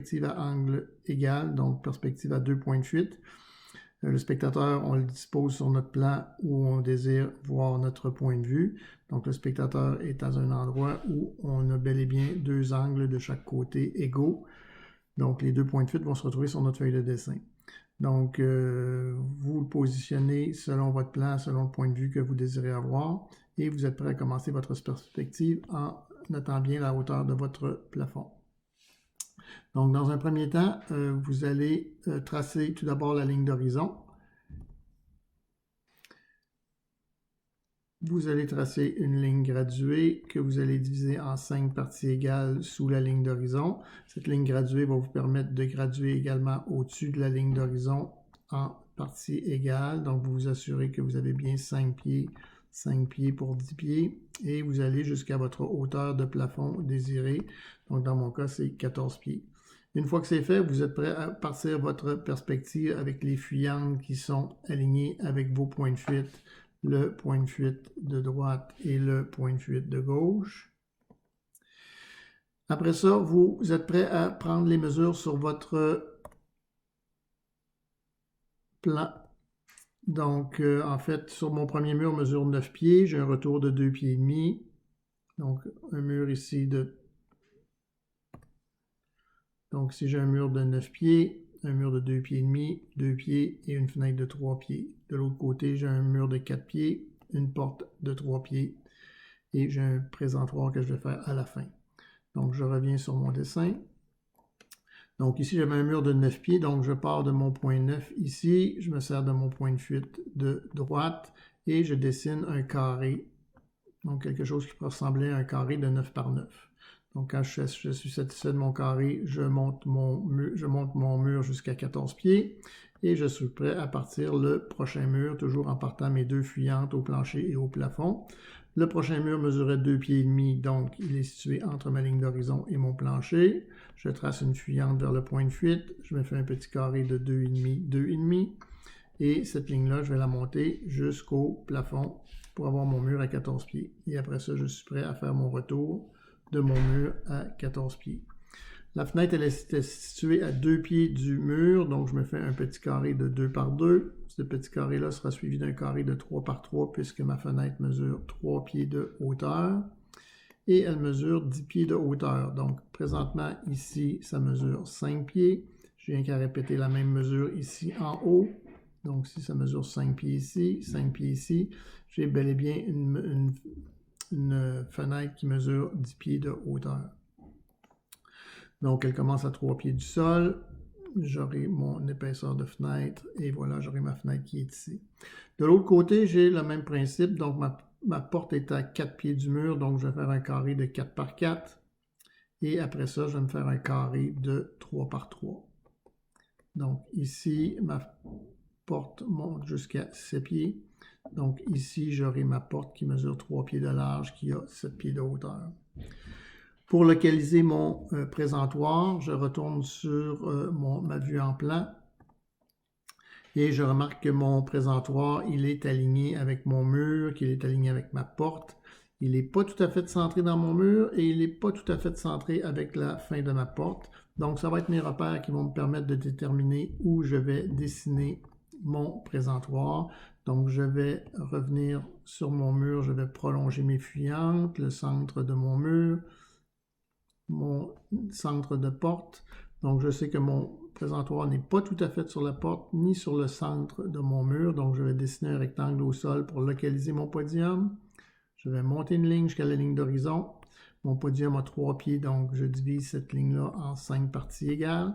perspective à angle égal, donc perspective à 2 points de fuite. Le spectateur, on le dispose sur notre plan où on désire voir notre point de vue. Donc le spectateur est à un endroit où on a bel et bien deux angles de chaque côté égaux. Donc les 2 points de fuite vont se retrouver sur notre feuille de dessin. Donc vous le positionnez selon votre plan, selon le point de vue que vous désirez avoir et vous êtes prêt à commencer votre perspective en notant bien la hauteur de votre plafond. Donc, dans un premier temps, vous allez tracer tout d'abord la ligne d'horizon. Vous allez tracer une ligne graduée que vous allez diviser en 5 parties égales sous la ligne d'horizon. Cette ligne graduée va vous permettre de graduer également au-dessus de la ligne d'horizon en parties égales. Donc, vous vous assurez que vous avez bien 5 pieds pour 10 pieds et vous allez jusqu'à votre hauteur de plafond désirée. Donc, dans mon cas, c'est 14 pieds. Une fois que c'est fait, vous êtes prêt à partir votre perspective avec les fuyantes qui sont alignées avec vos points de fuite, le point de fuite de droite et le point de fuite de gauche. Après ça, vous êtes prêt à prendre les mesures sur votre plan. Donc, en fait, sur mon premier mur, mesure 9 pieds, j'ai un retour de 2 pieds et demi. Donc, un mur ici de... Donc, si j'ai un mur de 9 pieds, un mur de 2 pieds et demi, 2 pieds et une fenêtre de 3 pieds. De l'autre côté, j'ai un mur de 4 pieds, une porte de 3 pieds et j'ai un présentoir que je vais faire à la fin. Donc, je reviens sur mon dessin. Donc, ici, j'avais un mur de 9 pieds, donc je pars de mon point 9 ici, je me sers de mon point de fuite de droite et je dessine un carré, donc quelque chose qui peut ressembler à un carré de 9 par 9. Donc, quand je suis satisfait de mon carré, je monte mon mur jusqu'à 14 pieds et je suis prêt à partir le prochain mur, toujours en partant mes deux fuyantes au plancher et au plafond. Le prochain mur mesurait 2 pieds et demi, donc il est situé entre ma ligne d'horizon et mon plancher. Je trace une fuyante vers le point de fuite, je me fais un petit carré de 2,5, 2,5 et cette ligne-là, je vais la monter jusqu'au plafond pour avoir mon mur à 14 pieds. Et après ça, je suis prêt à faire mon retour de mon mur à 14 pieds. La fenêtre, elle est située à 2 pieds du mur, donc je me fais un petit carré de 2 par 2. Ce petit carré-là sera suivi d'un carré de 3 par 3 puisque ma fenêtre mesure 3 pieds de hauteur et elle mesure 10 pieds de hauteur. Donc présentement, ici, ça mesure 5 pieds. Je viens qu'à répéter la même mesure ici en haut. Donc si ça mesure 5 pieds ici, 5 pieds ici, j'ai bel et bien une fenêtre qui mesure 10 pieds de hauteur. Donc, elle commence à 3 pieds du sol. J'aurai mon épaisseur de fenêtre et voilà, j'aurai ma fenêtre qui est ici. De l'autre côté, j'ai le même principe. Donc, ma porte est à 4 pieds du mur. Donc, je vais faire un carré de 4 par 4. Et après ça, je vais me faire un carré de 3 par 3. Donc, ici, ma porte monte jusqu'à 7 pieds. Donc, ici, j'aurai ma porte qui mesure 3 pieds de large, qui a 7 pieds de hauteur. Pour localiser mon présentoir, je retourne sur ma vue en plan et je remarque que mon présentoir, il est aligné avec mon mur, qu'il est aligné avec ma porte. Il n'est pas tout à fait centré dans mon mur et il n'est pas tout à fait centré avec la fin de ma porte. Donc, ça va être mes repères qui vont me permettre de déterminer où je vais dessiner mon présentoir. Donc, je vais revenir sur mon mur, je vais prolonger mes fuyantes, le centre de mon mur, mon centre de porte. Donc, je sais que mon présentoir n'est pas tout à fait sur la porte ni sur le centre de mon mur. Donc, je vais dessiner un rectangle au sol pour localiser mon podium. Je vais monter une ligne jusqu'à la ligne d'horizon. Mon podium a 3 pieds, donc je divise cette ligne-là en 5 parties égales.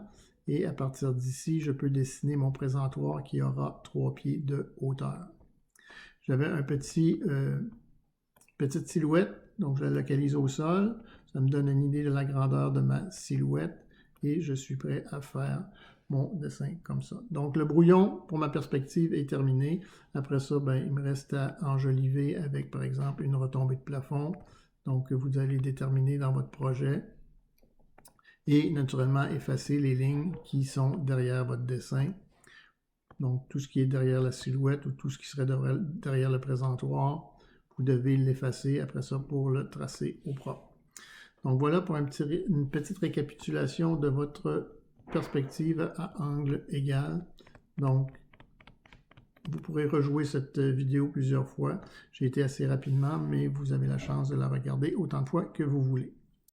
Et à partir d'ici, je peux dessiner mon présentoir qui aura 3 pieds de hauteur. J'avais une petite silhouette, donc je la localise au sol. Ça me donne une idée de la grandeur de ma silhouette et je suis prêt à faire mon dessin comme ça. Donc le brouillon pour ma perspective est terminé. Après ça, il me reste à enjoliver avec par exemple une retombée de plafond. Donc vous allez déterminer dans votre projet et naturellement effacer les lignes qui sont derrière votre dessin. Donc tout ce qui est derrière la silhouette ou tout ce qui serait derrière le présentoir, vous devez l'effacer après ça pour le tracer au propre. Donc voilà pour une petite récapitulation de votre perspective à angle égal. Donc, vous pourrez rejouer cette vidéo plusieurs fois. J'ai été assez rapidement, mais vous avez la chance de la regarder autant de fois que vous voulez.